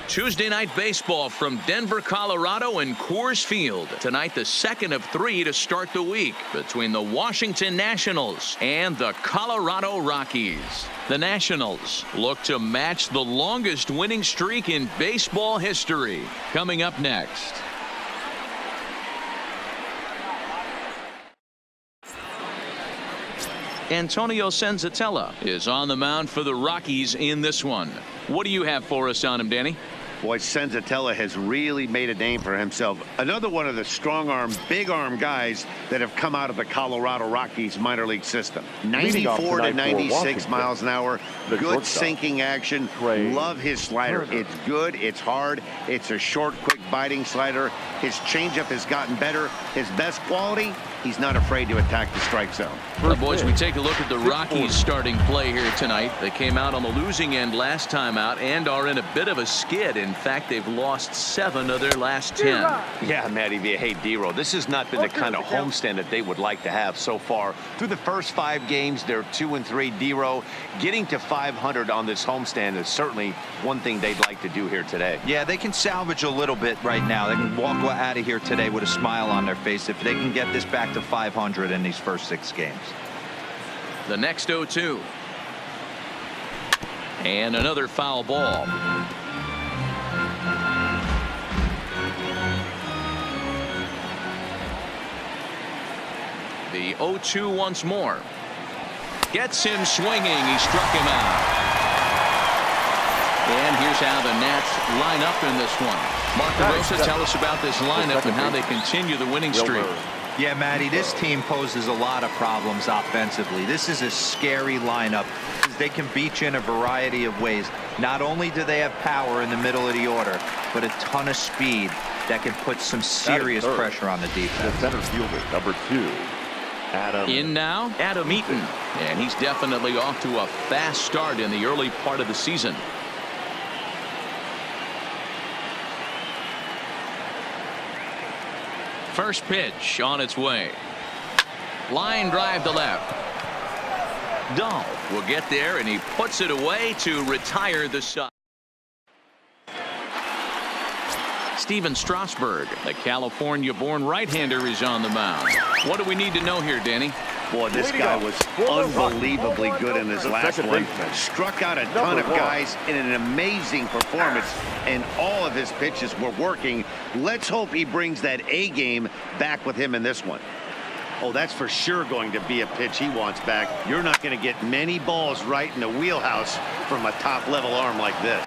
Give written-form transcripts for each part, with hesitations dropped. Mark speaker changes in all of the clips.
Speaker 1: Tuesday night baseball from Denver, Colorado and Coors Field. Tonight, the second of three to start the week between the Washington Nationals and the Colorado Rockies. The Nationals look to match the longest winning streak in baseball history. Coming up next. Antonio Senzatella is on the mound for the Rockies in this one. What do you have for us on him, Danny?
Speaker 2: Boy, Senzatella has really made a name for himself. Another one of the strong arm, big arm guys that have come out of the Colorado Rockies minor league system. 94 to 96 miles an hour. Good sinking action. Love his slider. It's good. It's hard. It's a short, quick biting slider. His changeup has gotten better. His best quality, he's not afraid to attack the strike zone.
Speaker 1: Well, boys, we take a look at the Rockies starting play here tonight. They came out on the losing end last time out and are in a bit of a skid. In fact, they've lost 7 of their last 10.
Speaker 3: Yeah, Matty V. Hey, D-Roll, this has not been the kind of homestand that they would like to have so far. Through the first 5 games, they're 2-3. D-Roll, getting to 500 on this homestand is certainly one thing they'd like to do here today.
Speaker 4: Yeah, they can salvage a little bit right now. They can walk out of here today with a smile on their face if they can get this back to 500 in these first 6 games.
Speaker 1: The next 0-2. And another foul ball. The 0-2 once more. Gets him swinging. He struck him out. And here's how the Nats line up in this one. Mark DeRosa, tell us about this lineup and how they continue the winning streak.
Speaker 4: Yeah, Matty, this team poses a lot of problems offensively. This is a scary lineup because they can beat you in a variety of ways. Not only do they have power in the middle of the order, but a ton of speed that can put some serious pressure on the defense.
Speaker 5: The center fielder, number 2. Adam.
Speaker 1: In now, Adam Eaton. And he's definitely off to a fast start in the early part of the season. First pitch on its way. Line drive to left. Dahl will get there, and he puts it away to retire the side. Steven Strasburg, the California-born right-hander, is on the mound. What do we need to know here, Danny?
Speaker 2: Boy, this guy was unbelievably good in his last one. Struck out a ton of guys in an amazing performance, and all of his pitches were working. Let's hope he brings that A game back with him in this one. Oh, that's for sure going to be a pitch he wants back. You're not going to get many balls right in the wheelhouse from a top-level arm like this.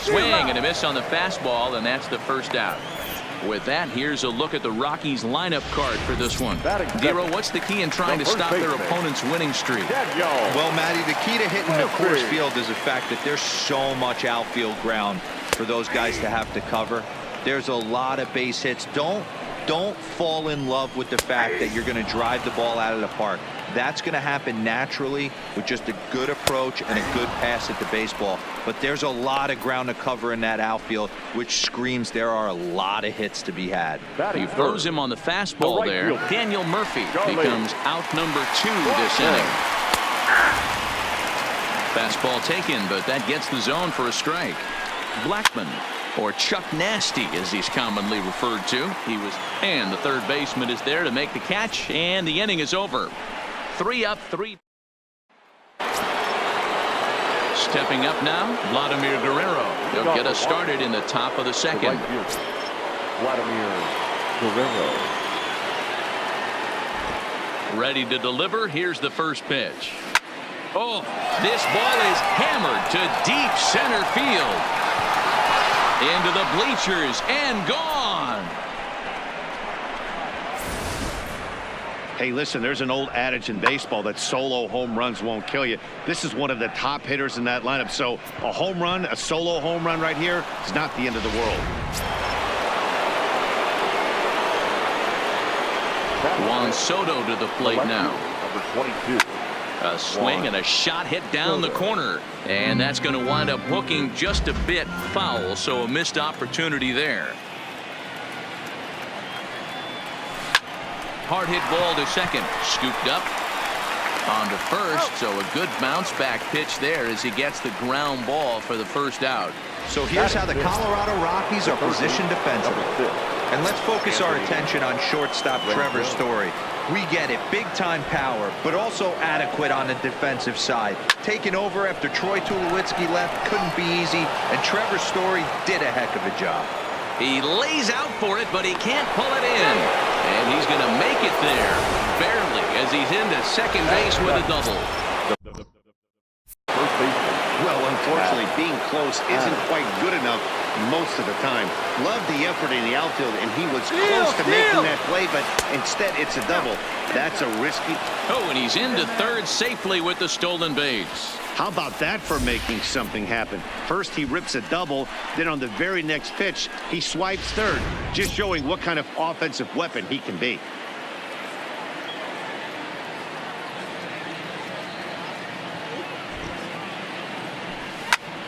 Speaker 1: Swing and a miss on the fastball, and that's the first out. With that, here's a look at the Rockies lineup card for this one. Dero, what's the key in trying to stop their opponent's winning streak?
Speaker 4: Well, Matty, the key to hitting the Coors Field is the fact that there's so much outfield ground for those guys to have to cover. There's a lot of base hits. Don't fall in love with the fact that you're going to drive the ball out of the park. That's going to happen naturally with just a good approach and a good pass at the baseball. But there's a lot of ground to cover in that outfield, which screams there are a lot of hits to be had.
Speaker 1: He throws him on the fastball there. Daniel Murphy becomes out number 2 this inning. Fastball taken, but that gets the zone for a strike. Blackman, or Chuck Nasty as he's commonly referred to. And the third baseman is there to make the catch, and the inning is over. 3 up, 3. Stepping up now, Vladimir Guerrero. He'll get us started in the top of the second.
Speaker 5: Vladimir Guerrero.
Speaker 1: Ready to deliver. Here's the first pitch. Oh, this ball is hammered to deep center field. Into the bleachers and gone.
Speaker 2: Hey, listen, there's an old adage in baseball that solo home runs won't kill you. This is one of the top hitters in that lineup. So a home run, a solo home run right here is not the end of the world.
Speaker 1: Juan Soto to the plate now.
Speaker 5: Number 22.
Speaker 1: A swing and a shot hit down the corner. And that's going to wind up hooking just a bit foul. So a missed opportunity there. Hard hit ball to second. Scooped up. On to first. So a good bounce back pitch there as he gets the ground ball for the first out.
Speaker 4: So here's how the Colorado Rockies are positioned defensively. And let's focus our attention on shortstop Trevor Story. We get it, big-time power, but also adequate on the defensive side. Taking over after Troy Tulowitzki left couldn't be easy, and Trevor Story did a heck of a job.
Speaker 1: He lays out for it, but he can't pull it in. And he's going to make it there, barely, as he's into second base with a double.
Speaker 2: Well, unfortunately, being close isn't quite good enough most of the time. Loved the effort in the outfield, and he was close to making that play, but instead it's a double. That's a risky.
Speaker 1: Oh, and he's into third safely with the stolen base.
Speaker 2: How about that for making something happen? First he rips a double, then on the very next pitch he swipes third, just showing what kind of offensive weapon he can be.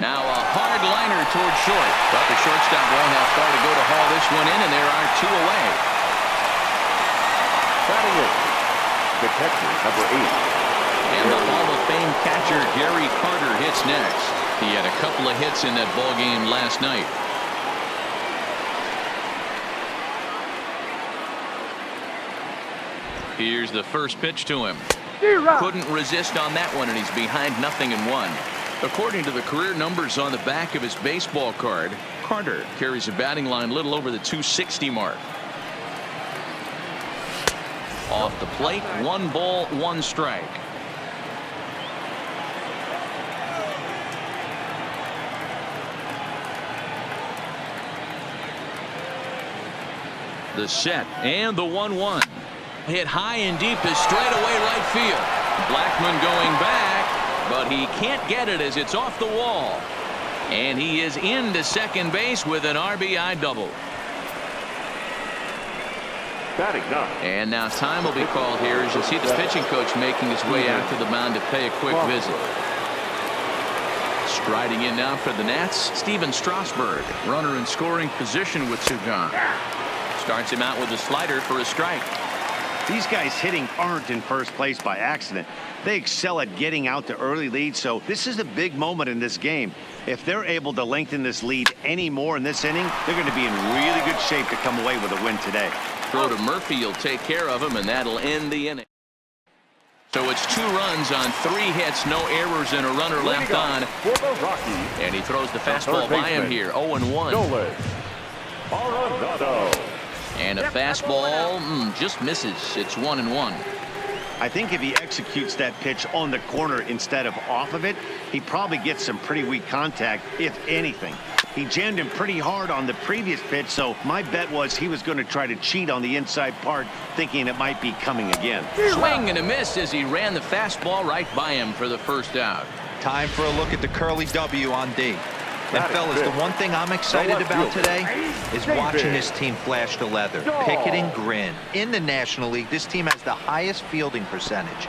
Speaker 1: Now a hard liner toward short, but the shortstop won't have far to go to haul this one in, and there are 2 away.
Speaker 5: Batting in, the catcher, number 8.
Speaker 1: And the Hall of Fame catcher Gary Carter hits next. He had a couple of hits in that ball game last night. Here's the first pitch to him. Couldn't resist on that one, and he's behind 0-1. According to the career numbers on the back of his baseball card, Carter carries a batting line a little over the 260 mark. Off the plate, 1 ball, 1 strike. The set and the 1-1. Hit high and deep to straightaway right field. Blackman going back, but he can't get it as it's off the wall. And he is into second base with an RBI double.
Speaker 5: Batting 9.
Speaker 1: And now time will be called here as you see the pitching coach making his way out to the mound to pay a quick visit. Striding in now for the Nats, Steven Strasburg, runner in scoring position with 2 gone. Starts him out with a slider for a strike.
Speaker 2: These guys hitting aren't in first place by accident. They excel at getting out to early leads, so this is a big moment in this game. If they're able to lengthen this lead any more in this inning, they're going to be in really good shape to come away with a win today.
Speaker 1: Throw to Murphy, you'll take care of him, and that'll end the inning. So it's 2 runs on 3 hits, no errors, and a runner left on. And he throws the fastball by him here, 0-1. And a fastball just misses. It's 1-1.
Speaker 2: I think if he executes that pitch on the corner instead of off of it, he probably gets some pretty weak contact, if anything. He jammed him pretty hard on the previous pitch, so my bet was he was going to try to cheat on the inside part, thinking it might be coming again.
Speaker 1: Swing and a miss as he ran the fastball right by him for the first out.
Speaker 4: Time for a look at the curly W on D. And fellas, the one thing I'm excited about today is watching this team flash the leather. Pick it and grin. In the National League, this team has the highest fielding percentage.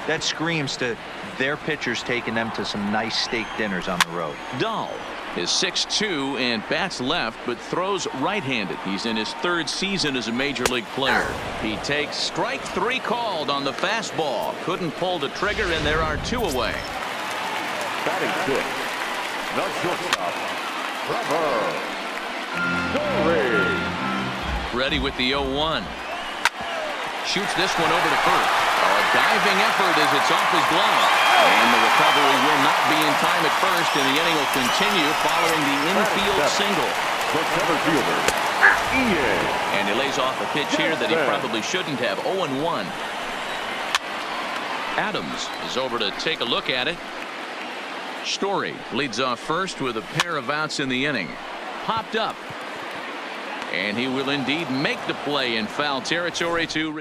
Speaker 4: That screams to their pitchers taking them to some nice steak dinners on the road.
Speaker 1: Dahl is 6'2" and bats left, but throws right-handed. He's in his 3rd season as a major league player. He takes strike 3 called on the fastball. Couldn't pull the trigger, and there are 2 away.
Speaker 5: Batting 6, the shortstop, Trevor Story.
Speaker 1: Ready with the 0-1. Shoots this one over to first. A diving effort as it's off his glove. And the recovery will not be in time at first, and the inning will continue following the infield single.
Speaker 5: The center fielder, Ian.
Speaker 1: And he lays off a pitch here that he probably shouldn't have. 0-1. Adams is over to take a look at it. Story leads off first with a pair of outs in the inning. Popped up. And he will indeed make the play in foul territory to...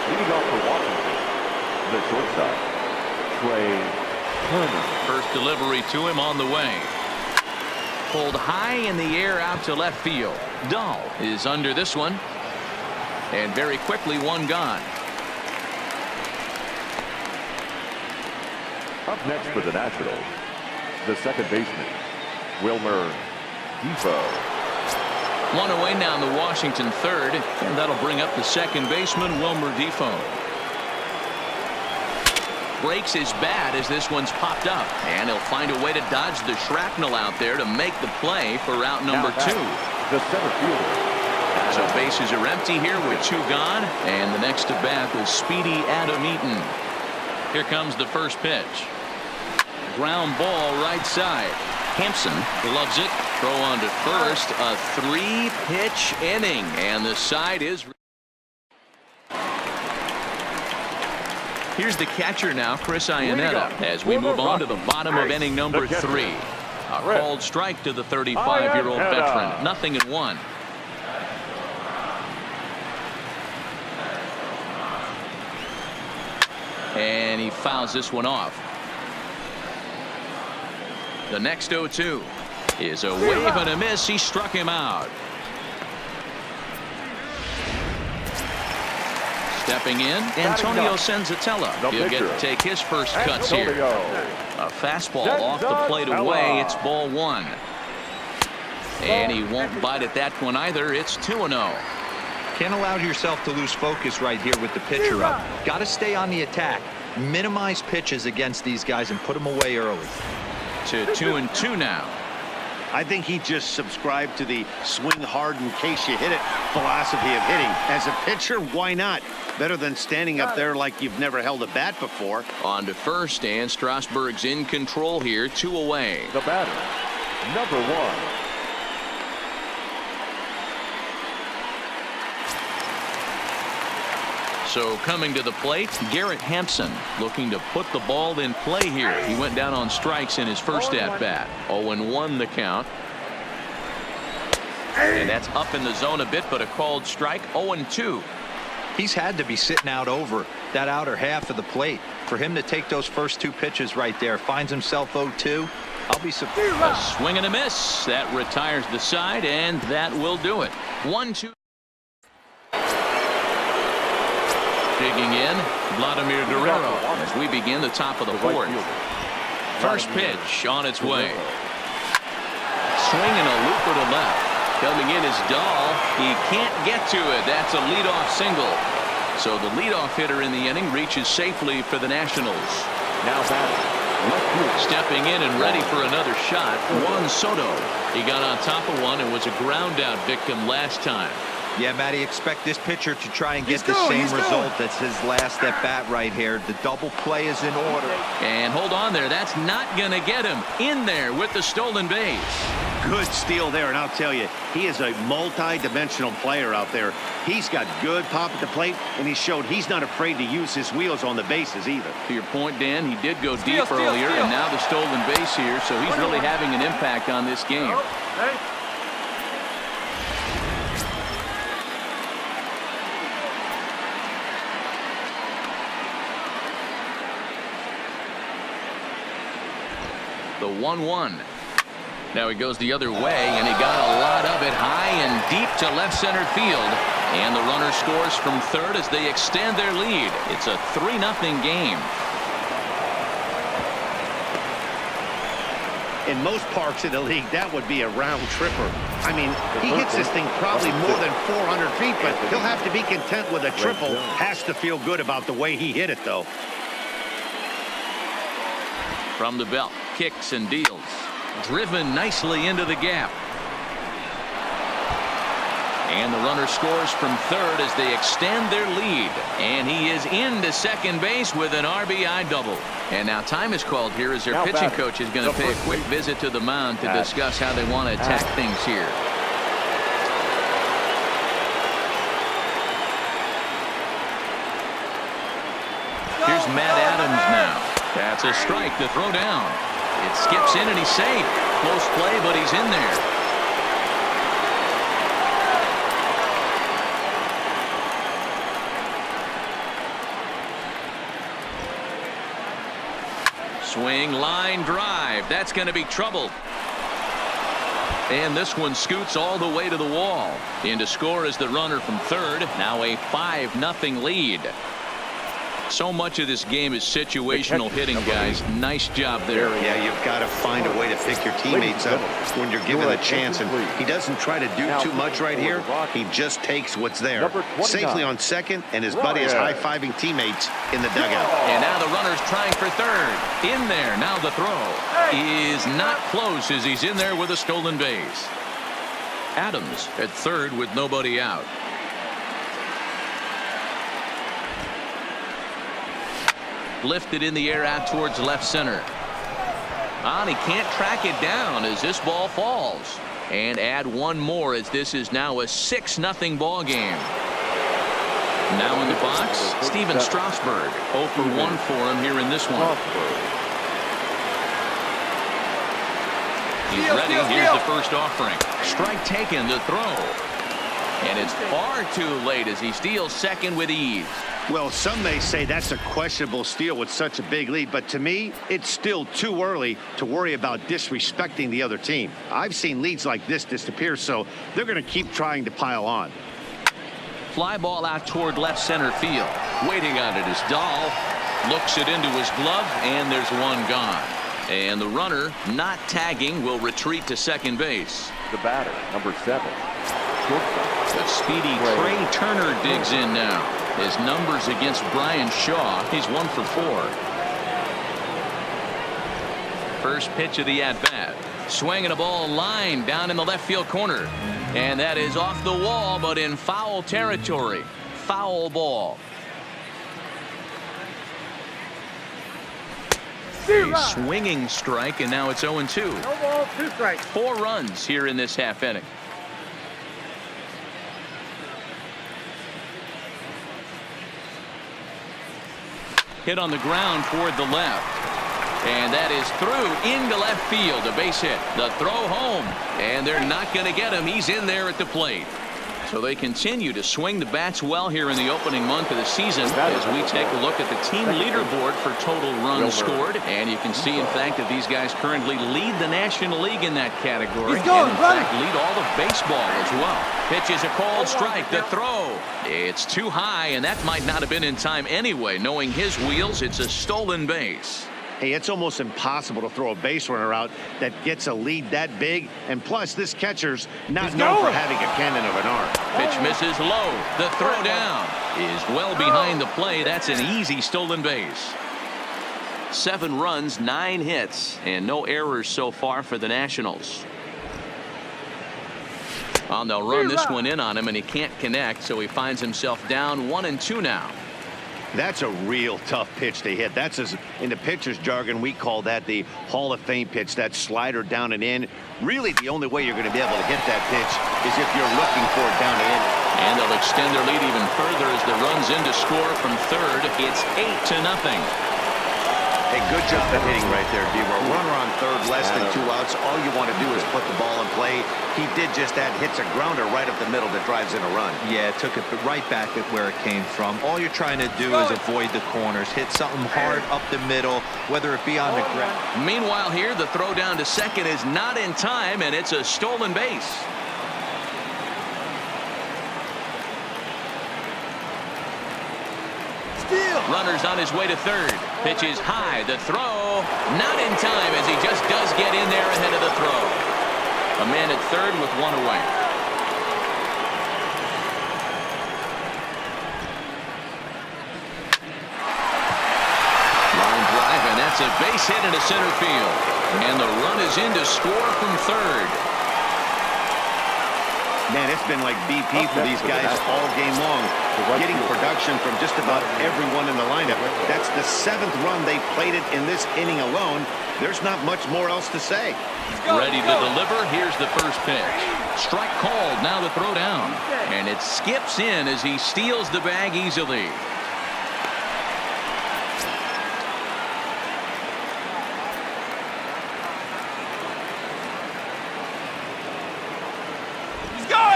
Speaker 5: Leading off for Washington, the shortstop, Trey Turner.
Speaker 1: First delivery to him on the way. Pulled high in the air out to left field. Dahl is under this one. And very quickly, one gone.
Speaker 5: Up next for the Nationals, the second baseman, Wilmer Defoe.
Speaker 1: One away now in the Washington 3rd, and that'll bring up the second baseman, Wilmer Defoe. Breaks his bat as this one's popped up, and he'll find a way to dodge the shrapnel out there to make the play for route number 2.
Speaker 5: The center fielder.
Speaker 1: So bases are empty here with 2 gone, and the next to bat is speedy Adam Eaton. Here comes the first pitch. Ground ball right side. Hampson loves it. Throw on to first. A 3-pitch inning, and the side is... Here's the catcher now, Chris Iannetta, as we move on to the bottom of inning number 3. A called strike to the 35-year-old veteran. 0-1. And he fouls this one off. The next 0-2 is a wave and a miss. He struck him out. Stepping in, Antonio Senzatella. He'll get to take his first cuts here. A fastball off the plate away. It's ball 1. And he won't bite at that one either. It's 2-0.
Speaker 4: Can't allow yourself to lose focus right here with the pitcher up. Got to stay on the attack. Minimize pitches against these guys and put them away early.
Speaker 1: To 2-2 now.
Speaker 2: I think he just subscribed to the swing hard in case you hit it philosophy of hitting. As a pitcher, why not? Better than standing up there like you've never held a bat before.
Speaker 1: On to first, and Strasburg's in control here. 2 away.
Speaker 5: The batter, number 1.
Speaker 1: So coming to the plate, Garrett Hampson looking to put the ball in play here. He went down on strikes in his first at-bat. 0-1 the count. And that's up in the zone a bit, but a called strike. 0-2.
Speaker 4: He's had to be sitting out over that outer half of the plate. For him to take those first 2 pitches right there, finds himself 0-2. I'll be surprised.
Speaker 1: A swing and a miss. That retires the side, and that will do it. 1-2. Digging in, Vladimir Guerrero as we begin the top of the 4th. First pitch on its way. Swinging a looper to left. Coming in is Dahl. He can't get to it. That's a leadoff single. So the leadoff hitter in the inning reaches safely for the Nationals.
Speaker 5: Now batting,
Speaker 1: stepping in and ready for another shot, Juan Soto. He got on top of one and was a ground out victim last time.
Speaker 4: Yeah, Matty, expect this pitcher to try and get the same result. That's his last at bat right here. The double play is in order.
Speaker 1: And hold on there. That's not going to get him in there with the stolen base.
Speaker 2: Good steal there, and I'll tell you, he is a multi-dimensional player out there. He's got good pop at the plate, and he showed he's not afraid to use his wheels on the bases either.
Speaker 1: To your point, Dan, he did go deep earlier, and now the stolen base here, so he's really having an impact on this game. The 1-1. Now he goes the other way, and he got a lot of it high and deep to left center field. And the runner scores from third as they extend their lead. It's a 3-0 game.
Speaker 2: In most parks of the league, that would be a round tripper. I mean, he hits this thing probably more than 400 feet, but he'll have to be content with a triple. Has to feel good about the way he hit it, though.
Speaker 1: From the belt, kicks and deals. Driven nicely into the gap. And the runner scores from third as they extend their lead. And he is into second base with an RBI double. And now time is called here as their pitching coach is going to pay a quick visit to the mound to discuss how they want to attack things here. Here's Matt Adams now. That's a strike to throw down. It skips in and he's safe. Close play, but he's in there. Swing, line drive. That's going to be trouble. And this one scoots all the way to the wall. In to score is the runner from third. Now a 5-0 lead. So much of this game is situational hitting, guys. Nice job there.
Speaker 2: Yeah, you've got to find a way to pick your teammates up when you're given a chance. And he doesn't try to do too much right here. He just takes what's there. Safely on second, and his buddy is high-fiving teammates in the dugout.
Speaker 1: And now the runner's trying for third. In there. Now the throw is not close as he's in there with a stolen base. Adams at third with nobody out. Lifted in the air out towards left center. And he can't track it down as this ball falls. And add one more as this is now a 6-0 ball game. Now in the box, Steven Strasburg. 0 for 1 for him here in this one. He's ready. Here's the first offering. Strike taken, the throw. And it's far too late as he steals second with ease.
Speaker 2: Well, some may say that's a questionable steal with such a big lead, but to me, it's still too early to worry about disrespecting the other team. I've seen leads like this disappear, so they're going to keep trying to pile on.
Speaker 1: Fly ball out toward left center field. Waiting on it is Dahl. Looks it into his glove, and there's one gone. And the runner, not tagging, will retreat to second base.
Speaker 5: The batter, number 7.
Speaker 1: The speedy Trey Turner digs in now. His numbers against Brian Shaw, he's 1 for 4. First pitch of the at-bat. Swinging a ball line down in the left field corner. And that is off the wall, but in foul territory. Foul ball. A swinging strike, and now it's 0-2.
Speaker 6: No ball, 2 strikes.
Speaker 1: 4 runs here in this half inning. Hit on the ground toward the left. And that is through into left field. A base hit. The throw home. And they're not going to get him. He's in there at the plate. So they continue to swing the bats well here in the opening month of the season as we take a look at the team leaderboard for total runs scored. And you can see, in fact, that these guys currently lead the National League in that category. And, in fact, lead all of baseball as well. Pitch is a called strike. The throw. It's too high, and that might not have been in time anyway. Knowing his wheels, it's a stolen base.
Speaker 2: Hey, it's almost impossible to throw a base runner out that gets a lead that big. And plus, this catcher's not known for having a cannon of an arm.
Speaker 1: Pitch misses low. The throw down is well behind the play. That's an easy stolen base. 7 runs, 9 hits, and no errors so far for the Nationals. Oh, they'll run this one in on him, and he can't connect, so he finds himself down 1-2 now.
Speaker 2: That's a real tough pitch to hit. That's, as in the pitcher's jargon, we call that the Hall of Fame pitch. That slider down and in. Really, the only way you're going to be able to hit that pitch is if you're looking for it down and in.
Speaker 1: And they'll extend their lead even further as the runs in to score from third. It's 8-0.
Speaker 3: Hey, good job of hitting right there, D-Row. Runner on third, less than 2 outs. All you want to do is put the ball in play. He did just that. Hits a grounder right up the middle that drives in a run.
Speaker 4: Yeah, it took it right back at where it came from. All you're trying to do is avoid the corners. Hit something hard up the middle, whether it be on the ground.
Speaker 1: Meanwhile here, the throw down to second is not in time, and it's a stolen base. Runner's on his way to third. Pitch is high. The throw not in time as he just does get in there ahead of the throw. A man at third with 1 away. Line drive, and that's a base hit into center field. And the run is in to score from third.
Speaker 2: Man, it's been like BP for these guys all game long, getting production from just about everyone in the lineup. That's the 7th run they plated in this inning alone. There's not much more else to say.
Speaker 1: Ready to deliver. Here's the first pitch. Strike called. Now the throw down. And it skips in as he steals the bag easily.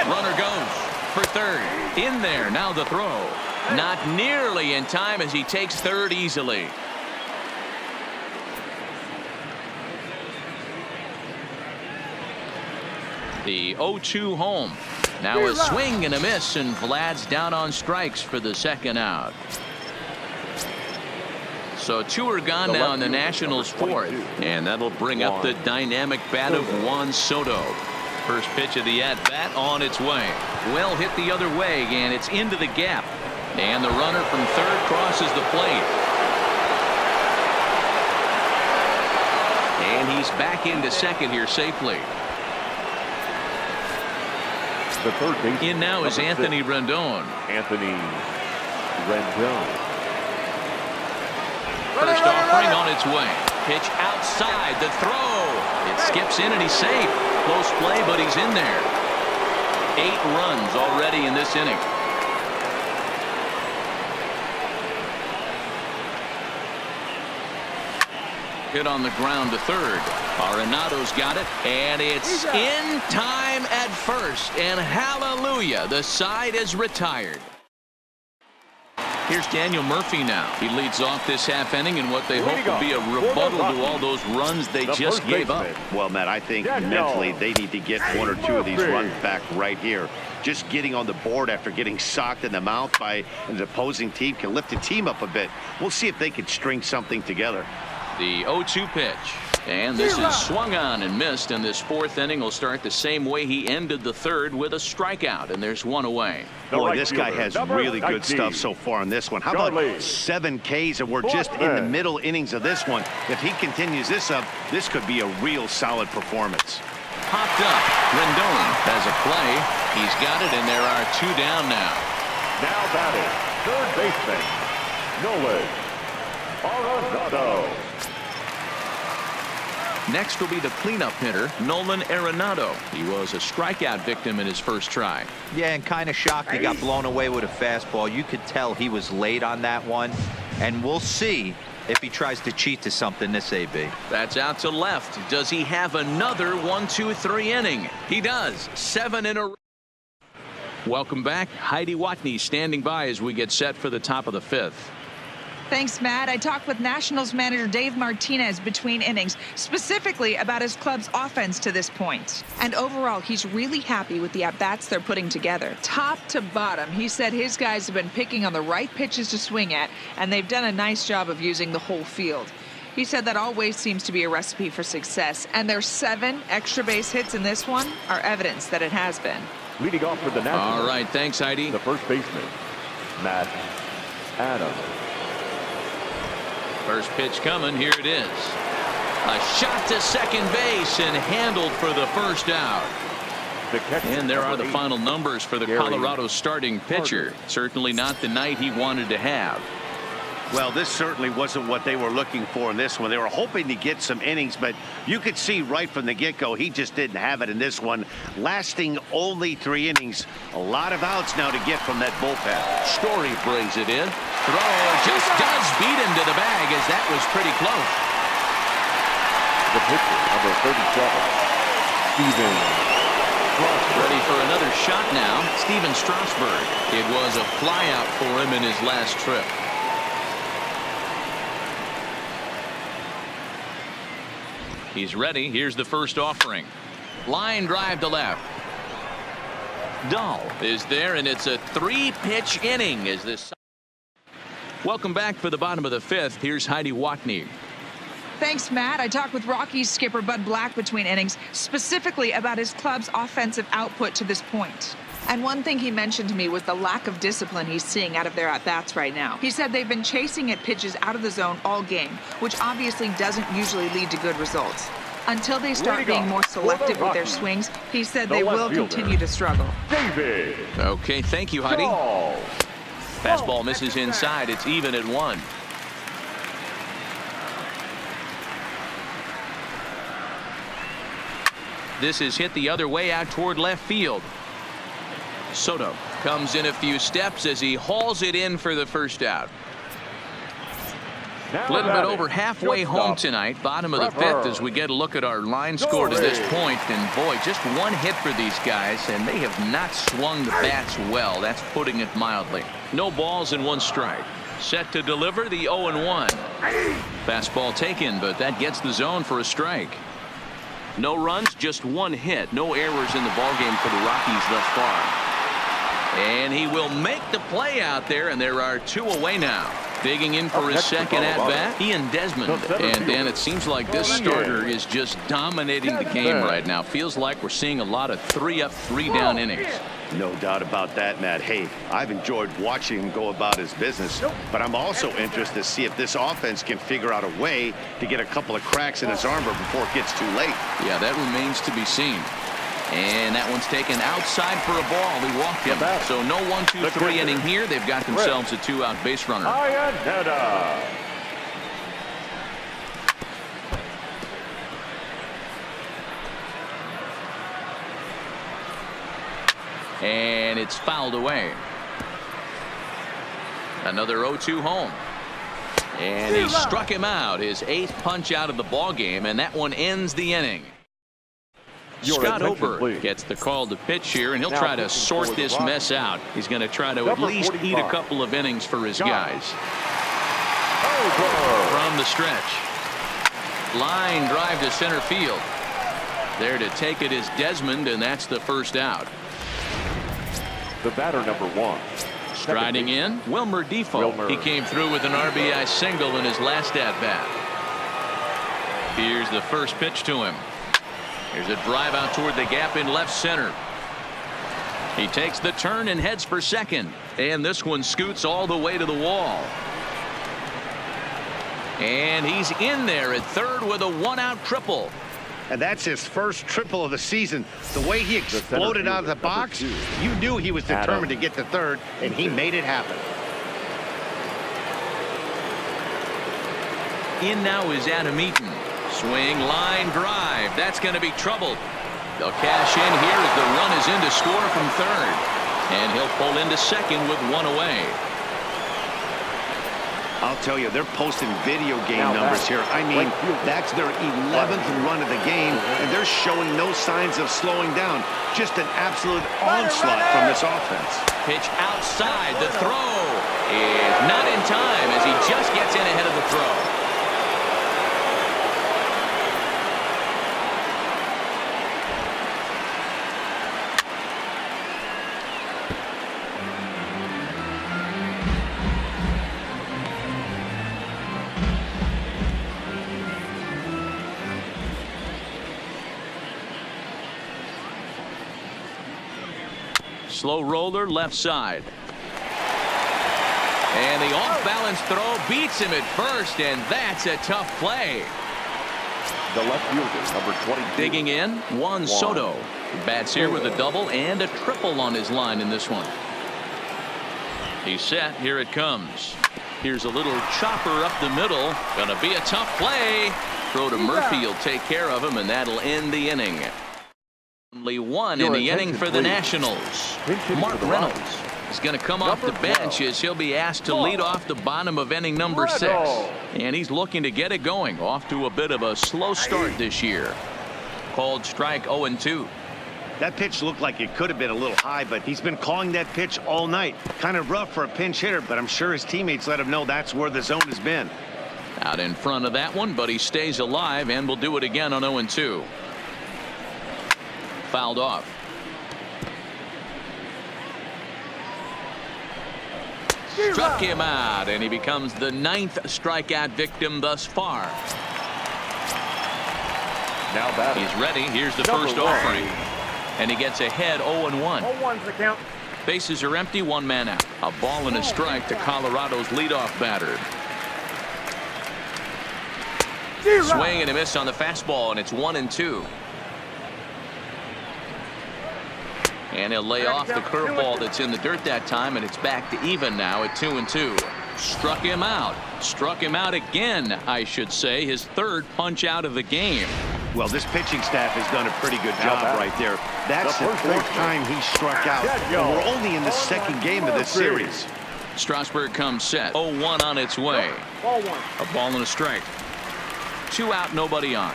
Speaker 1: Runner goes for third. In there. Now the throw. Not nearly in time as he takes third easily. The 0-2 home. Now a swing and a miss, and Vlad's down on strikes for the second out. So 2 are gone now in the Nationals' 4th. And that'll bring up the dynamic bat of Juan Soto. First pitch of the at-bat on its way. Well hit the other way, and it's into the gap. And the runner from third crosses the plate. And he's back into second here safely.
Speaker 5: The third base
Speaker 1: In now is Anthony Rendon.
Speaker 5: Anthony Rendon.
Speaker 1: First offering on its way. Pitch outside. The throw. It skips in and he's safe. Close play, but he's in there. 8 runs already in this inning. Hit on the ground to third. Arenado's got it, and it's in time at first. And hallelujah, the side is retired. Here's Daniel Murphy now. He leads off this half inning in what they hope will be a rebuttal to all those runs they just gave up.
Speaker 2: Well, Matt, I think mentally they need to get 1 or 2 of these runs back right here. Just getting on the board after getting socked in the mouth by an opposing team can lift the team up a bit. We'll see if they can string something together.
Speaker 1: The 0-2 pitch. And this is swung on and missed, and this 4th inning will start the same way he ended the 3rd with a strikeout, and there's 1 away.
Speaker 2: Boy, this guy has really good stuff so far in this one. How about 7 Ks, and we're just in the middle innings of this one. If he continues this up, this could be a real solid performance.
Speaker 1: Popped up. Rendon has a play. He's got it, and there are 2 down now.
Speaker 5: Now batting, third baseman, Nolan Arenado.
Speaker 1: Next will be the cleanup hitter, Nolan Arenado. He was a strikeout victim in his first try.
Speaker 4: Yeah, and kind of shocked he got blown away with a fastball. You could tell he was late on that one. And we'll see if he tries to cheat to something this AB.
Speaker 1: That's out to left. Does he have another 1-2-3 inning? He does. 7 in a row. Welcome back. Heidi Watney standing by as we get set for the top of the 5th.
Speaker 6: Thanks, Matt. I talked with Nationals manager Dave Martinez between innings, specifically about his club's offense to this point. And overall, he's really happy with the at-bats they're putting together. Top to bottom, he said his guys have been picking on the right pitches to swing at, and they've done a nice job of using the whole field. He said that always seems to be a recipe for success, and their 7 extra base hits in this one are evidence that it has been.
Speaker 5: Leading off for the Nationals.
Speaker 1: All right, thanks, Heidi.
Speaker 5: The first baseman, Matt Adams.
Speaker 1: First pitch coming. Here it is. A shot to second base and handled for the first out. And there are the final numbers for the Colorado starting pitcher. Certainly not the night he wanted to have.
Speaker 2: Well, this certainly wasn't what they were looking for in this one. They were hoping to get some innings, but you could see right from the get-go he just didn't have it in this one, lasting only 3 innings. A lot of outs now to get from that bullpen.
Speaker 1: Story brings it in. Throw just does beat him to the bag, as that was pretty close.
Speaker 5: The pitcher, number 37, Steven.
Speaker 1: Ready for another shot now, Steven Strasburg. It was a flyout for him in his last trip. He's ready. Here's the first offering. Line drive to left. Dahl is there, and it's a 3-pitch inning. Is this? Welcome back for the bottom of the 5th. Here's Heidi Watney.
Speaker 6: Thanks, Matt. I talked with Rockies skipper Bud Black between innings, specifically about his club's offensive output to this point. And one thing he mentioned to me was the lack of discipline he's seeing out of their at-bats right now. He said they've been chasing at pitches out of the zone all game, which obviously doesn't usually lead to good results. Until they start being more selective with their swings, he said they will continue to struggle.
Speaker 5: David.
Speaker 1: Okay, thank you, Heidi. Fastball misses inside. It's even at 1. This is hit the other way out toward left field. Soto comes in a few steps as he hauls it in for the first out. A little bit over halfway home tonight, bottom of the 5th, as we get a look at our line score to this point. And boy, just 1 hit for these guys, and they have not swung the bats well. That's putting it mildly. No balls and 1 strike. Set to deliver the 0-1. Fastball taken, but that gets the zone for a strike. No runs, just 1 hit. No errors in the ballgame for the Rockies thus far. And he will make the play out there, and there are 2 away now. Digging in for his second at-bat, Ian Desmond. And Dan, it seems like this starter is just dominating the game right now. Feels like we're seeing a lot of 3-up, 3-down innings.
Speaker 2: No doubt about that, Matt. Hey, I've enjoyed watching him go about his business, but I'm also interested to see if this offense can figure out a way to get a couple of cracks in his armor before it gets too late.
Speaker 1: Yeah, that remains to be seen. And that one's taken outside for a ball. He walked him. So no 1-2-3 inning here. They've got themselves a 2-out base runner. And it's fouled away. Another 0-2 home. And he struck him out. His 8th punch out of the ball game, and that one ends the inning. Scott Ober gets the call to pitch here, and he'll try to sort this mess out. He's going to try to at least eat a couple of innings for his guys. From the stretch. Line drive to center field. There to take it is Desmond, and that's the first out.
Speaker 5: The batter, number 1.
Speaker 1: Striding in, Wilmer Defoe. He came through with an RBI single in his last at-bat. Here's the first pitch to him. Here's a drive out toward the gap in left center. He takes the turn and heads for second. And this one scoots all the way to the wall. And he's in there at third with a 1-out triple.
Speaker 2: And that's his first triple of the season. The way he exploded out of the box, you knew he was determined to get to third, and he made it happen.
Speaker 1: In now is Adam Eaton. Swing, line drive. That's going to be trouble. They'll cash in here as the run is in to score from third. And he'll pull into second with 1 away.
Speaker 2: I'll tell you, they're posting video game numbers here. I mean, that's their 11th run of the game, and they're showing no signs of slowing down. Just an absolute onslaught from this offense.
Speaker 1: Pitch outside. The throw is not in time as he just gets in ahead of the throw. Slow roller left side. And the off-balance throw beats him at first, and that's a tough play.
Speaker 5: The left fielder, number 22.
Speaker 1: Digging in, Juan Soto. Bats here with a double and a triple on his line in this one. He's set. Here it comes. Here's a little chopper up the middle. Gonna be a tough play. Throw to Murphy. He'll take care of him, and that'll end the inning. Only one in the inning for the Nationals. Mark Reynolds is going to come off the bench as he'll be asked to lead off the bottom of inning number 6. And he's looking to get it going. Off to a bit of a slow start this year. Called strike 0-2.
Speaker 2: That pitch looked like it could have been a little high, but he's been calling that pitch all night. Kind of rough for a pinch hitter, but I'm sure his teammates let him know that's where the zone has been.
Speaker 1: Out in front of that one, but he stays alive and will do it again on 0-2. Fouled off. Struck him out, and he becomes the 9th strikeout victim thus far.
Speaker 5: Now batting.
Speaker 1: He's ready. Here's the first offering. And he gets ahead 0-1.
Speaker 5: 0-1's the count.
Speaker 1: Bases are empty, 1 man out. A ball and a strike to Colorado's leadoff batter. Swing and a miss on the fastball, and it's 1-2. And he'll lay off the curveball that's in the dirt that time, and it's back to even now at 2-2. Struck him out. Struck him out again, I should say. His 3rd punch out of the game.
Speaker 2: Well, this pitching staff has done a pretty good job right there. That's the 4th time he struck out. And we're only in the 2nd game of this series.
Speaker 1: Strasburg comes set. 0-1 on its way. A ball and a strike. 2 out, nobody on.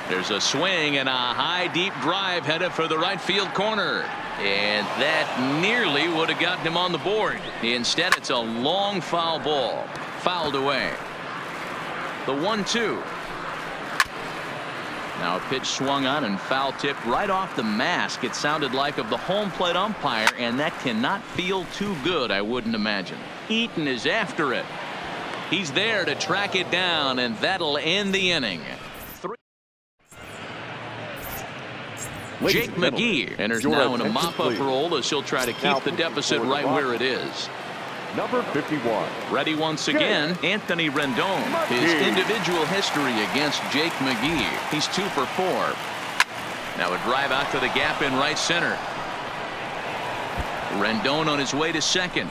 Speaker 1: There's a swing and a high deep drive headed for the right field corner. And that nearly would have gotten him on the board. Instead, it's a long foul ball. Fouled away. The 1-2. Now a pitch swung on and foul tipped right off the mask. It sounded like of the home plate umpire, and that cannot feel too good, I wouldn't imagine. Eaton is after it. He's there to track it down, and that'll end the inning. Jake McGee enters now in a mop-up role as he'll try to keep the deficit right where it is.
Speaker 5: Number 51.
Speaker 1: Ready once again, Anthony Rendon. His individual history against Jake McGee. He's 2 for 4. Now a drive out to the gap in right center. Rendon on his way to second.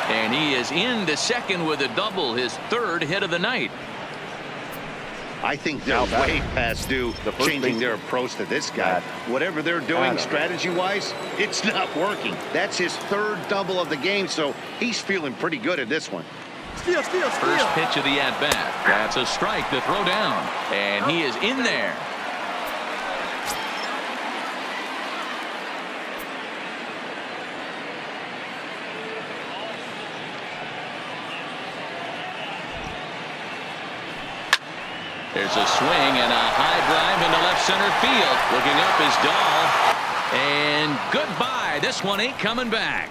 Speaker 1: And he is into second with a double, his 3rd hit of the night.
Speaker 2: I think they're way past due changing their approach to this guy. Whatever they're doing strategy-wise, it's not working. That's his 3rd double of the game, so he's feeling pretty good at this one.
Speaker 1: First pitch of the at-bat. That's a strike to throw down. And he is in there. There's a swing and a high drive into left center field. Looking up is Dahl. And goodbye. This one ain't coming back.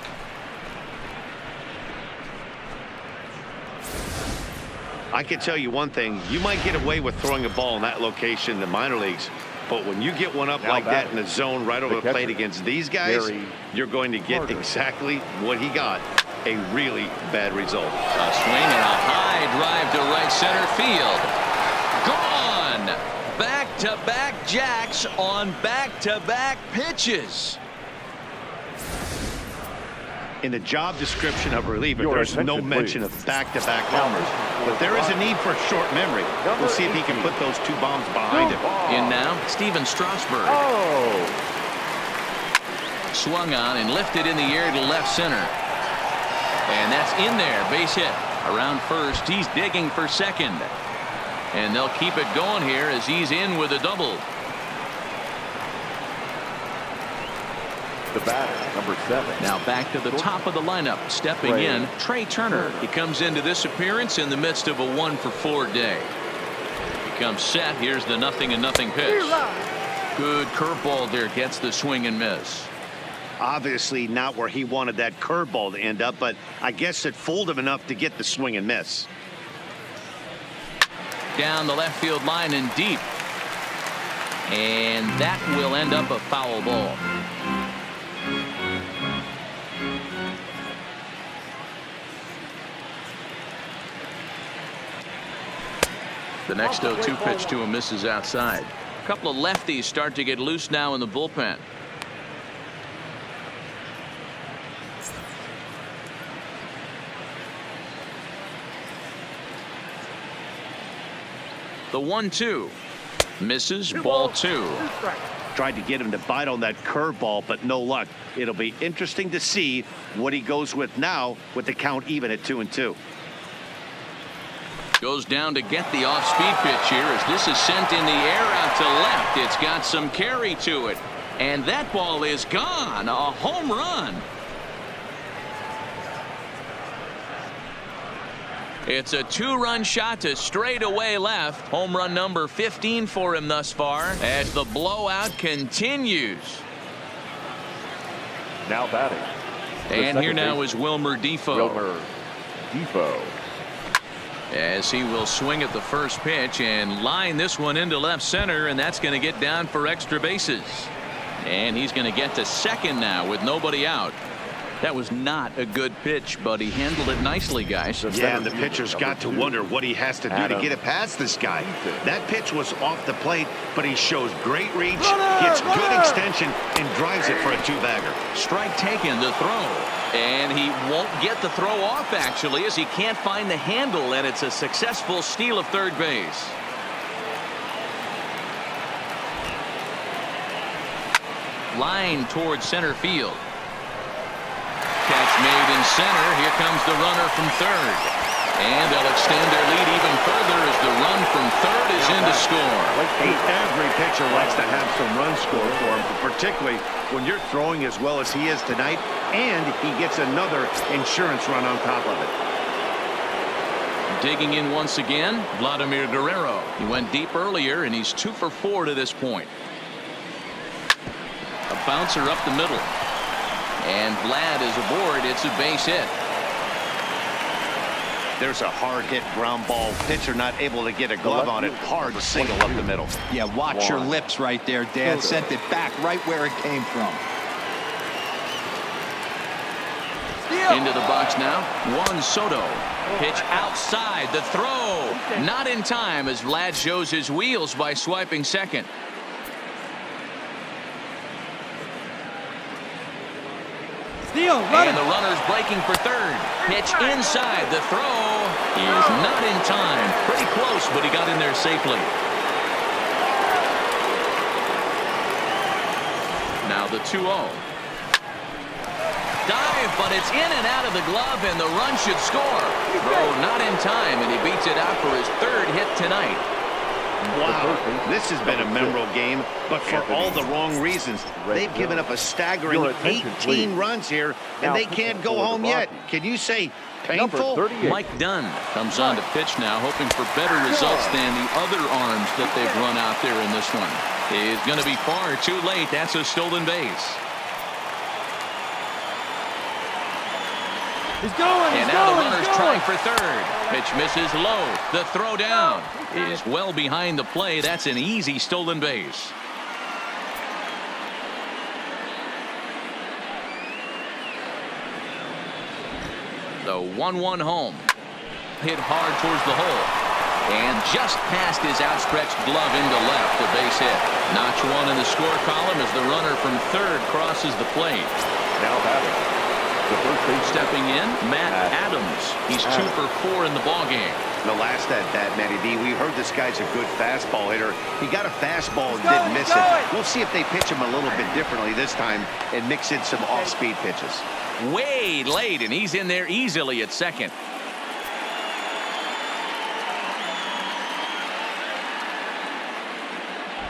Speaker 2: I can tell you one thing. You might get away with throwing a ball in that location in the minor leagues. But when you get one up like that in the zone right over the plate against these guys, you're going to get exactly what he got. A really bad result.
Speaker 1: A swing and a high drive to right center field. Gone. Back-to-back jacks on back-to-back pitches.
Speaker 2: In the job description of a reliever, there's no mention of back-to-back homers. But there is a need for short memory. We'll see if he can put those 2 bombs behind him.
Speaker 1: In now, Steven Strasburg. Swung on and lifted in the air to left center. And that's in there. Base hit. Around first, he's digging for second. And they'll keep it going here as he's in with a double.
Speaker 5: The batter, number 7.
Speaker 1: Now back to the top of the lineup. Stepping in, Trey Turner. He comes into this appearance in the midst of a 1-for-4 day. He comes set. Here's the 0-0 pitch. Good curveball there. Gets the swing and miss.
Speaker 2: Obviously not where he wanted that curveball to end up, but I guess it fooled him enough to get the swing and miss.
Speaker 1: Down the left field line and deep. And that will end up a foul ball. The next 0-2 pitch to him misses outside. A couple of lefties start to get loose now in the bullpen. The 1-2. Misses. Ball 2.
Speaker 2: Tried to get him to bite on that curveball, but no luck. It'll be interesting to see what he goes with now with the count even at 2-2.
Speaker 1: Goes down to get the off-speed pitch here as this is sent in the air out to left. It's got some carry to it. And that ball is gone. A home run. It's a 2-run shot to straightaway left. Home run number 15 for him thus far as the blowout continues.
Speaker 5: Now batting.
Speaker 1: And here now is Wilmer Defoe.
Speaker 5: Wilmer Defoe.
Speaker 1: As he will swing at the first pitch and line this one into left center, and that's going to get down for extra bases. And he's going to get to second now with nobody out. That was not a good pitch, but he handled it nicely, guys.
Speaker 2: Yeah, and the pitcher's got to wonder what he has to do to get it past this guy. That pitch was off the plate, but he shows great reach, gets good extension, and drives it for a 2-bagger.
Speaker 1: Strike taken to throw. And he won't get the throw off, actually, as he can't find the handle, and it's a successful steal of third base. Line towards center field. Catch made in center. Here comes the runner from third. And they'll extend their lead even further as the run from third is in to score.
Speaker 2: Every pitcher likes to have some runs scored for him, particularly when you're throwing as well as he is tonight, and he gets another insurance run on top of it.
Speaker 1: Digging in once again, Vladimir Guerrero. He went deep earlier, and he's 2 for 4 to this point. A bouncer up the middle. And Vlad is aboard. It's a base hit.
Speaker 2: There's a hard hit ground ball. Pitcher not able to get a glove on it. Hard single up the middle.
Speaker 4: Yeah, watch your lips right there, Dan. Sent it back right where it came from.
Speaker 1: Into the box now. Juan Soto. Pitch outside. The throw. Not in time as Vlad shows his wheels by swiping second. And the runner's breaking for third. Pitch inside. The throw is not in time. Pretty close, but he got in there safely. Now the 2-0. Dive, but it's in and out of the glove, and the run should score. Throw not in time, and he beats it out for his third hit tonight.
Speaker 2: Wow, this has been a memorable game, but for all the wrong reasons. They've given up a staggering 18 runs here, and they can't go home yet. Can you say painful?
Speaker 1: Mike Dunn comes on to pitch now, hoping for better results than the other arms that they've run out there in this one. It's going to be far too late. That's a stolen base.
Speaker 7: He's going.
Speaker 1: And now the runner's trying for third. Pitch misses low. The throw down is well behind the play. That's an easy stolen base. The 1-1 home. Hit hard towards the hole. And just past his outstretched glove into left. A base hit. Notch one in the score column as the runner from third crosses the plate.
Speaker 5: Now batting.
Speaker 1: Stepping in, Matt Adams. He's 2 for 4 in the ballgame.
Speaker 2: The last at bat, Matty D, we heard this guy's a good fastball hitter. He got a fastball and didn't miss it. We'll see if they pitch him a little bit differently this time and mix in some off-speed pitches.
Speaker 1: Way late, and he's in there easily at second.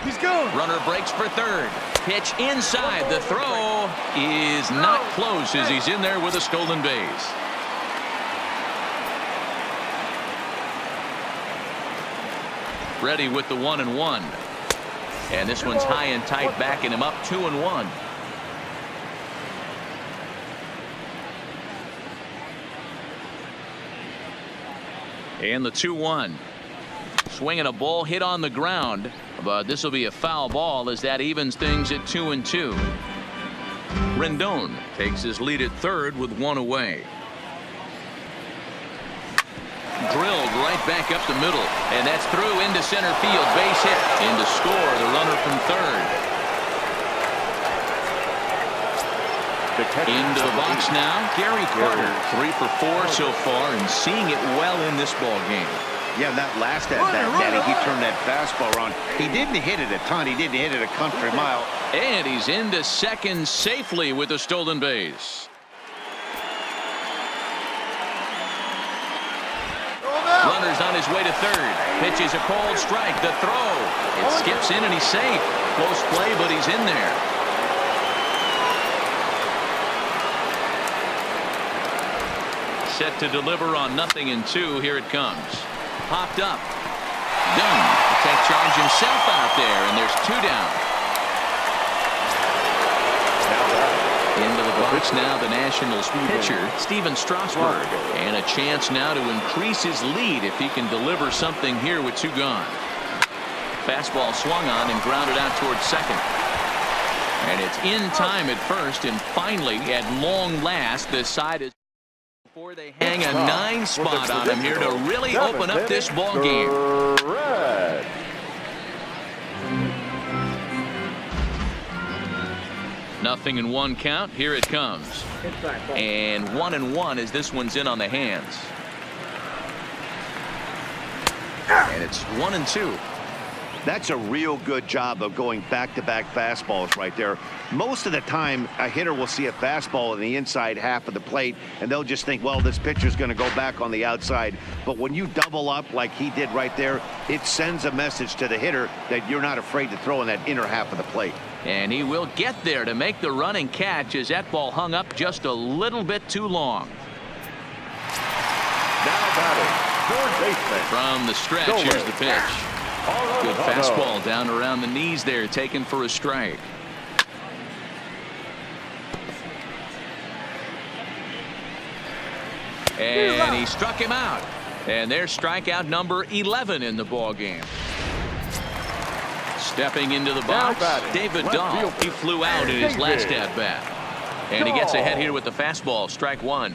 Speaker 7: He's going.
Speaker 1: Runner breaks for third. Pitch inside. The throw is not close as he's in there with a stolen base. Ready with the 1-1. And this one's high and tight, backing him up 2-1. And the 2-1. Swinging a ball hit on the ground, but this will be a foul ball as that evens things at 2-2. Rendon takes his lead at third with 1 away. Drilled right back up the middle, and that's through into center field. Base hit. In to score the runner from third. Into the box now, Gary Carter. 3 for 4 so far and seeing it well in this ball game.
Speaker 2: Yeah, that last at bat, Daddy, he turned that fastball around. He didn't hit it a ton. He didn't hit it a country mile.
Speaker 1: And he's into second safely with a stolen base. Runner's on his way to third. Pitch is a called strike. The throw. It skips in and he's safe. Close play, but he's in there. Set to deliver on 0-2. Here it comes. Popped up. Done. Take charge himself out there, and there's 2 down. Into the box now, the Nationals pitcher, Steven Strasburg. And a chance now to increase his lead if he can deliver something here with 2 gone. Fastball swung on and grounded out towards second. And it's in time at first, and finally, at long last, the side is before they hang a 9 spot on him here to really open up this ball game.
Speaker 5: Red.
Speaker 1: Nothing in 1 count. Here it comes. And 1-1 as this one's in on the hands. And it's 1-2.
Speaker 2: That's a real good job of going back-to-back fastballs right there. Most of the time, a hitter will see a fastball in the inside half of the plate, and they'll just think, well, this pitcher's going to go back on the outside. But when you double up like he did right there, it sends a message to the hitter that you're not afraid to throw in that inner half of the plate.
Speaker 1: And he will get there to make the running catch as that ball hung up just a little bit too long.
Speaker 5: Now batting, third baseman.
Speaker 1: From the stretch, here's the pitch. Good fastball down around the knees there, taken for a strike. And he struck him out. And there's strikeout number 11 in the ball game. Stepping into the box, David Dahl. He flew out in his last at bat. And he gets ahead here with the fastball, strike 1.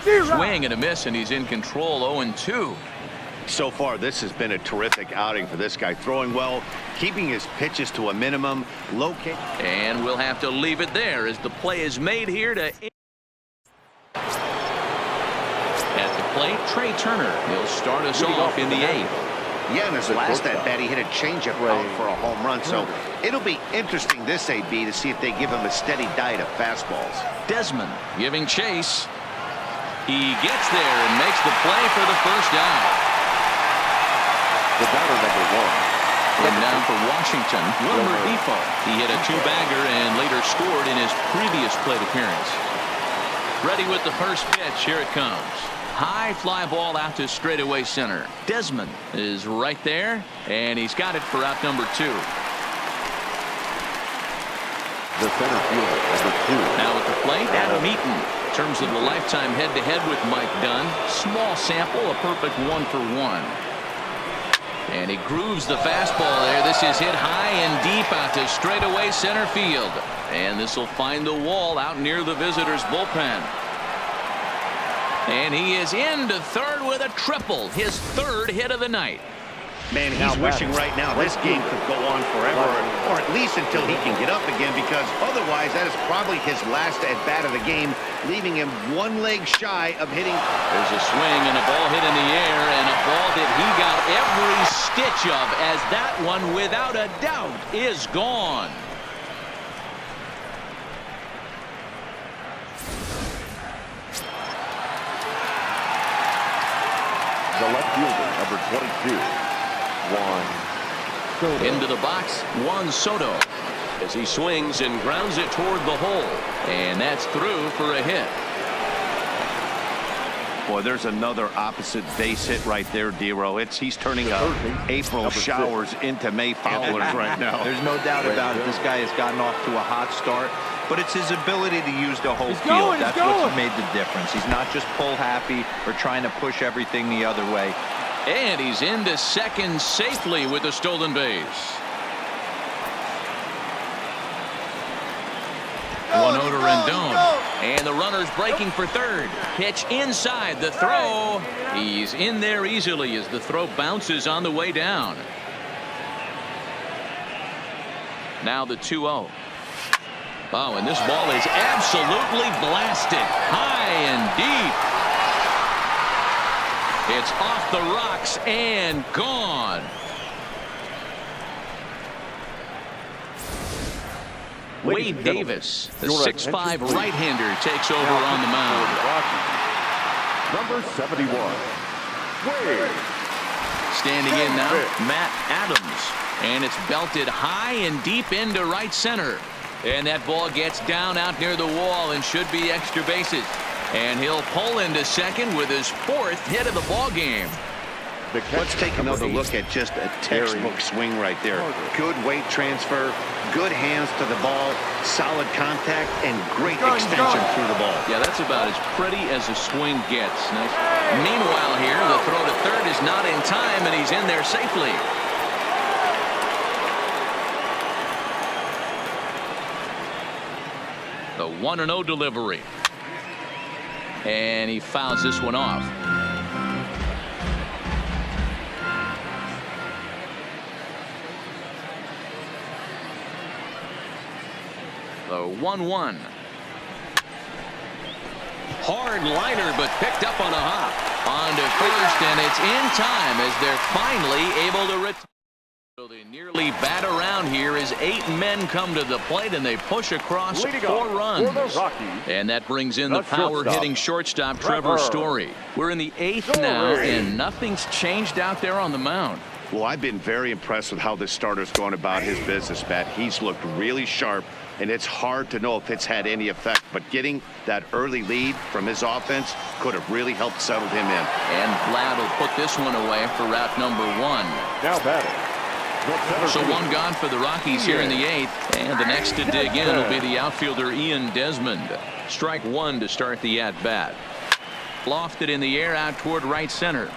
Speaker 1: Swing and a miss, and he's in control. 0-2.
Speaker 2: So far, this has been a terrific outing for this guy. Throwing well, keeping his pitches to a minimum, locate.
Speaker 1: And we'll have to leave it there as the play is made here to. At the plate, Trey Turner. He'll start us off in the 8th.
Speaker 2: Yeah, and his last at bat, he hit a changeup out for a home run. So it'll be interesting this AB to see if they give him a steady diet of fastballs.
Speaker 1: Desmond giving chase. He gets there and makes the play for the first out.
Speaker 5: The batter number 1.
Speaker 1: And now for Washington, Wilmer Defoe. He hit a 2-bagger and later scored in his previous plate appearance. Ready with the first pitch. Here it comes. High fly ball out to straightaway center. Desmond is right there, and he's got it for out number 2.
Speaker 5: The center fielder, number 2.
Speaker 1: Now at the plate, Adam Eaton. In terms of the lifetime head-to-head with Mike Dunn, small sample, a perfect 1-for-1. And he grooves the fastball there. This is hit high and deep out to straightaway center field. And this will find the wall out near the visitors' bullpen. And he is into third with a triple, his 3rd hit of the night.
Speaker 2: Man, he's wishing right now this game could go on forever, or at least until he can get up again, because otherwise that is probably his last at-bat of the game, leaving him 1 leg shy of hitting.
Speaker 1: There's a swing and a ball hit in the air, and a ball that he got every stitch of, as that one, without a doubt, is gone.
Speaker 5: The left fielder, number 22. Juan Soto.
Speaker 1: Into the box, Juan Soto, as he swings and grounds it toward the hole. And that's through for a hit.
Speaker 3: Boy, there's another opposite base hit right there, Dero. He's turning April showers into May foulers right now.
Speaker 4: There's no doubt about it. This guy has gotten off to a hot start, but it's his ability to use the whole field. That's what's made the difference. He's not just pull happy or trying to push everything the other way.
Speaker 1: And he's into second safely with a stolen base. 1-0 to Rendon. And the runner's breaking for third. Pitch inside the throw. He's in there easily as the throw bounces on the way down. Now the 2-0. Oh, and this ball is absolutely blasted. High and deep. It's off the rocks and gone. Wade Davis, the 6'5" right-hander, takes over on the mound.
Speaker 5: Number 71, Wade.
Speaker 1: Standing in now, Matt Adams. And it's belted high and deep into right center. And that ball gets down out near the wall and should be extra bases. And he'll pull into second with his 4th hit of the ball game.
Speaker 2: Let's take another look at just a textbook swing right there. Good weight transfer, good hands to the ball, solid contact, and great extension through the ball.
Speaker 1: Yeah, that's about as pretty as a swing gets. Nice. Meanwhile here, the throw to third is not in time, and he's in there safely. The 1-0 delivery. And he fouls this one off. The 1-1. Hard liner, but picked up on a hop. On to first, and it's in time as they're finally able to retire. So they nearly bat around here as 8 men come to the plate, and they push across 4 runs. And that brings in the power-hitting shortstop, Trevor Story. We're in the 8th now, and nothing's changed out there on the mound.
Speaker 2: Well, I've been very impressed with how this starter's going about his business, Matt. He's looked really sharp, and it's hard to know if it's had any effect. But getting that early lead from his offense could have really helped settle him in.
Speaker 1: And Vlad will put this one away for route number 1.
Speaker 5: Now batting.
Speaker 1: So 1 gone for the Rockies here in the 8th. And the next to dig in will be the outfielder Ian Desmond. Strike 1 to start the at-bat. Lofted in the air out toward right center.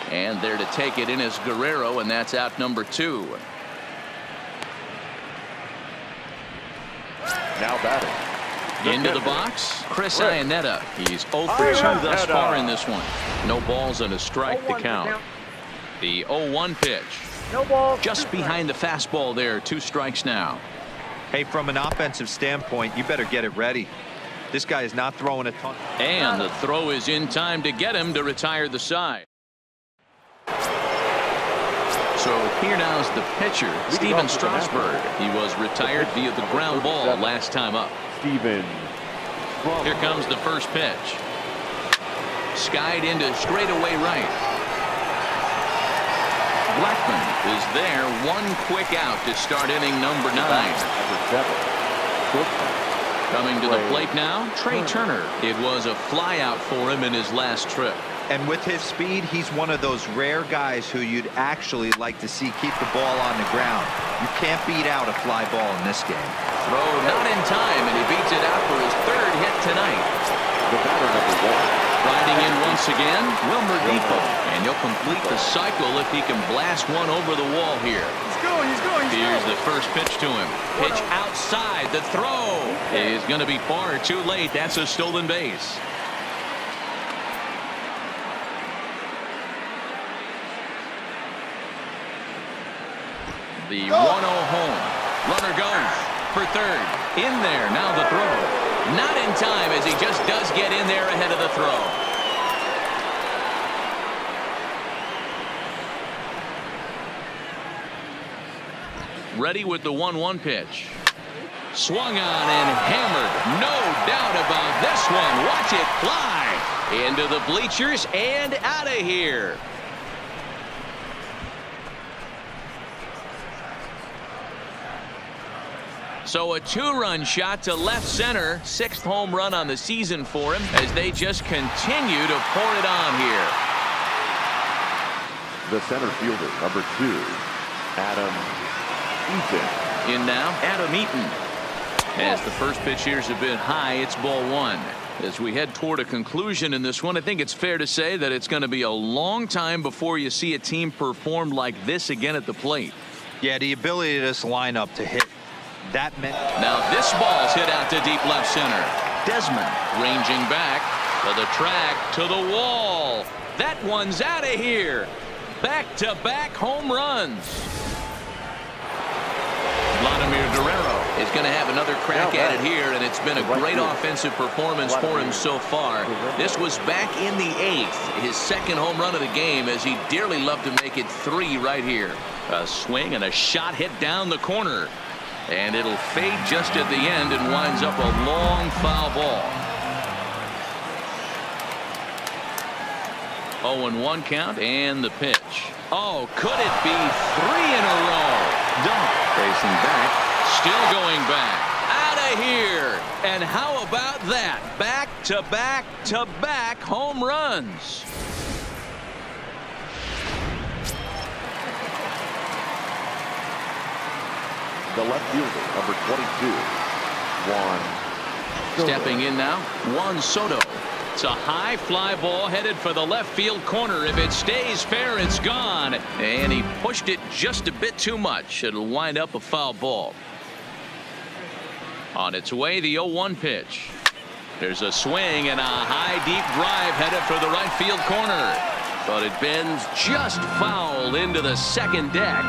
Speaker 1: And there to take it in is Guerrero, and that's out number 2.
Speaker 5: Now batting.
Speaker 1: Into the box, Chris Iannetta. He's 0 for 2 thus far in this one. No balls and a strike to count. The 0-1 pitch.
Speaker 7: No ball.
Speaker 1: Just behind the fastball there. 2 strikes now.
Speaker 4: Hey, from an offensive standpoint, you better get it ready. This guy is not throwing a ton.
Speaker 1: And the throw is in time to get him to retire the side. So here now is the pitcher, Steven Strasburg. He was retired via the ground ball last time up.
Speaker 5: Steven.
Speaker 1: Here comes the first pitch. Skied into straightaway right. Blackman is there. 1 quick out to start inning number 9.
Speaker 5: Number 7.
Speaker 1: Coming to the plate now, Trey Turner. It was a fly out for him in his last trip.
Speaker 4: And with his speed, he's one of those rare guys who you'd actually like to see keep the ball on the ground. You can't beat out a fly ball in this game.
Speaker 1: Throw not in time, and he beats it out for his 3rd hit tonight.
Speaker 5: The batter number 1.
Speaker 1: Riding in once again, Wilmer Depot. And he'll complete the cycle if he can blast one over the wall here.
Speaker 7: He's going.
Speaker 1: Here's the first pitch to him. Pitch outside. The throw is going to be far too late. That's a stolen base. The 1-0 home. Runner goes for third. In there. Now the throw. Not in time as he just does get in there ahead of the throw. Ready with the 1-1 pitch. Swung on and hammered. No doubt about this one. Watch it fly into the bleachers and out of here. So a 2-run shot to left center. 6th home run on the season for him as they just continue to pour it on here.
Speaker 5: The center fielder, number 2, Adam Eaton.
Speaker 1: In now, Adam Eaton. As the first pitch here's a bit high, it's ball 1. As we head toward a conclusion in this one, I think it's fair to say that it's going to be a long time before you see a team perform like this again at the plate.
Speaker 4: Yeah, the ability of this lineup to hit that many.
Speaker 1: Now this ball's hit out to deep left center. Desmond ranging back to the track to the wall. That one's out of here. Back-to-back home runs. Vladimir Guerrero is going to have another crack at it here, and it's been a great offensive performance for him so far. This was back in the 8th, his second home run of the game, as he dearly loved to make it 3 right here. A swing and a shot hit down the corner, and it'll fade just at the end and winds up a long foul ball. 0-1 count, and the pitch. Oh, could it be 3 in a row? Dunk facing back, still going back. Out of here. And how about that? Back-to-back-to-back home runs.
Speaker 5: The left fielder, number 22, Juan Soto.
Speaker 1: Stepping in now, Juan Soto. It's a high fly ball headed for the left field corner. If it stays fair, it's gone. And he pushed it just a bit too much. It'll wind up a foul ball. On its way, the 0-1 pitch. There's a swing and a high, deep drive headed for the right field corner. But it bends just foul into the second deck.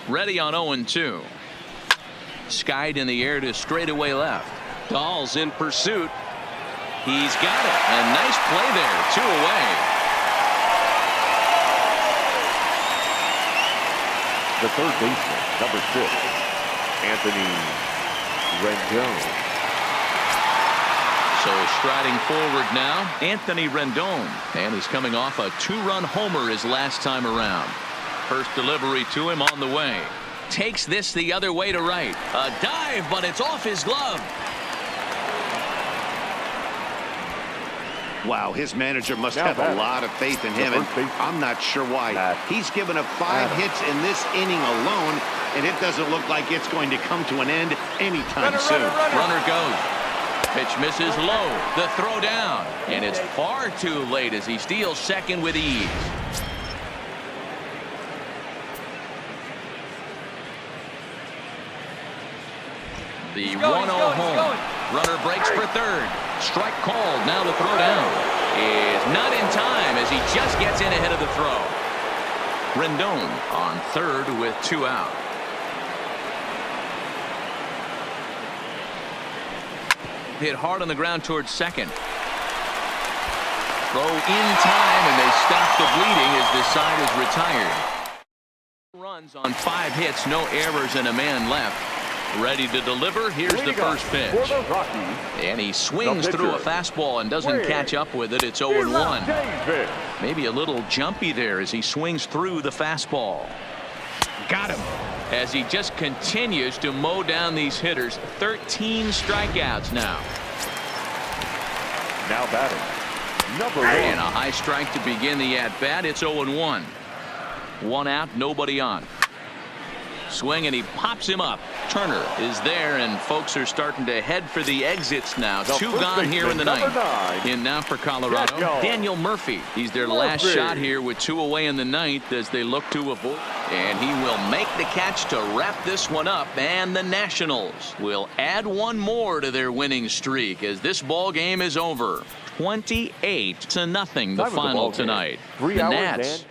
Speaker 1: Ready on 0-2. Skied in the air to straightaway left. Dahl's in pursuit. He's got it. A nice play there. 2 away.
Speaker 5: The third baseman, number 6, Anthony Rendon.
Speaker 1: So striding forward now, Anthony Rendon. And he's coming off a 2-run homer his last time around. First delivery to him on the way. Takes this the other way to right. A dive, but it's off his glove.
Speaker 2: Wow, his manager must have a lot of faith in him, and I'm not sure why. He's given up 5 hits in this inning alone, and it doesn't look like it's going to come to an end anytime soon.
Speaker 1: Runner goes. Pitch misses low. The throw down. And it's far too late as he steals second with ease. The 1-0 home. Runner breaks for third. Strike called. Now the throw down is not in time as he just gets in ahead of the throw. Rendon on third with 2 out. Hit hard on the ground towards second. Throw in time, and they stop the bleeding as the side is retired. Runs on 5 hits, no errors, and a man left. Ready to deliver. Here's the first pitch. And he swings through a fastball and doesn't catch up with it. It's 0-1. Maybe a little jumpy there as he swings through the fastball. Got him. As he just continues to mow down these hitters. 13 strikeouts now.
Speaker 5: Now batting, number 1.
Speaker 1: And a high strike to begin the at-bat. It's 0-1. 1 out, nobody on. Swing, and he pops him up. Turner is there, and folks are starting to head for the exits now. 2 gone here in the 9th. In now for Colorado, Daniel Murphy. He's their last shot here with 2 away in the 9th as they look to avoid. And he will make the catch to wrap this one up, and the Nationals will add 1 more to their winning streak as this ball game is over. 28-0 the final tonight. The Nats